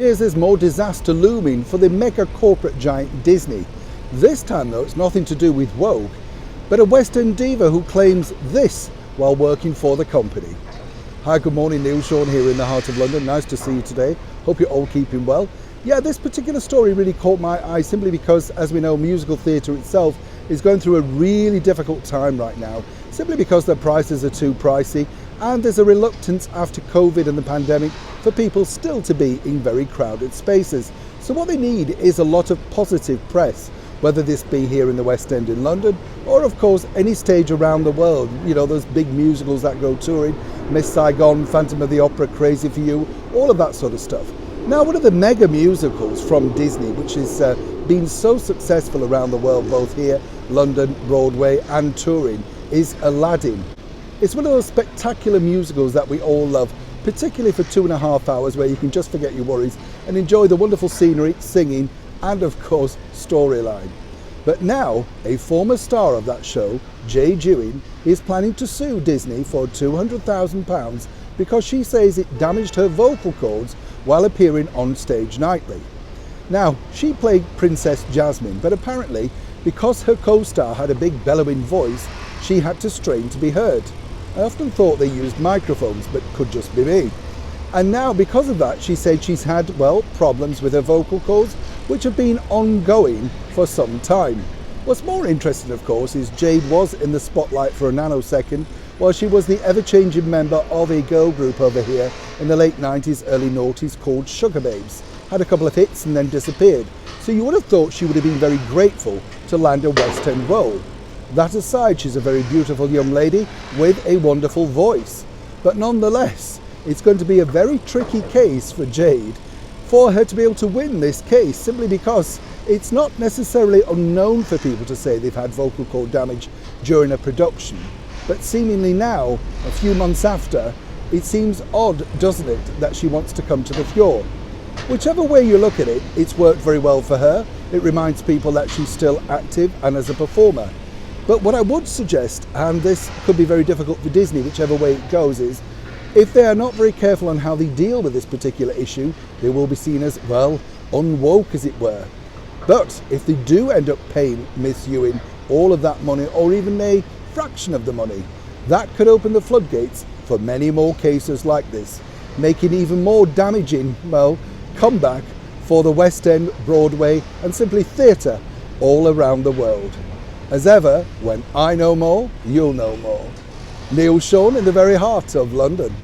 There's more disaster looming for the mega corporate giant Disney. This time though, it's nothing to do with woke, but a West End diva who claims this while working for the company. Hi, good morning, Neil Sean here in the heart of London. Nice to see you today. Hope you're all keeping well. Yeah, this particular story really caught my eye simply because, as we know, musical theatre itself is going through a really difficult time right now, simply because their prices are too pricey and there's a reluctance after COVID and the pandemic for people still to be in very crowded spaces. So what they need is a lot of positive press, whether this be here in the West End in London or of course any stage around the world. You know, those big musicals that go touring, Miss Saigon, Phantom of the Opera, Crazy for You, all of that sort of stuff. Now, one of the mega musicals from Disney, which has been so successful around the world, both here, London, Broadway and touring, is Aladdin. It's one of those spectacular musicals that we all love, particularly for 2.5 hours where you can just forget your worries and enjoy the wonderful scenery, singing and of course storyline. But now a former star of that show, Jade Ewing, is planning to sue Disney for £200,000 because she says it damaged her vocal cords while appearing on stage nightly. Now, she played Princess Jasmine, but apparently because her co-star had a big bellowing voice, she had to strain to be heard. I often thought they used microphones, but could just be me. And now because of that, she said she's had, well, problems with her vocal cords, which have been ongoing for some time. What's more interesting, of course, is Jade was in the spotlight for a nanosecond while she was the ever-changing member of a girl group over here in the late 90s, early noughties called Sugababes. Had a couple of hits and then disappeared. So you would have thought she would have been very grateful to land a West End role. That aside, she's a very beautiful young lady with a wonderful voice. But nonetheless, it's going to be a very tricky case for Jade for her to be able to win this case, simply because it's not necessarily unknown for people to say they've had vocal cord damage during a production. But seemingly now, a few months after, it seems odd, doesn't it, that she wants to come to the fore. Whichever way you look at it, it's worked very well for her. It reminds people that she's still active and as a performer. But what I would suggest, and this could be very difficult for Disney, whichever way it goes, is if they are not very careful on how they deal with this particular issue, they will be seen as, well, unwoke as it were. But if they do end up paying Miss Ewing all of that money, or even a fraction of the money, that could open the floodgates for many more cases like this, making even more damaging, well, comeback for the West End, Broadway and simply theatre all around the world. As ever, when I know more, you'll know more. Neil Sean in the very heart of London.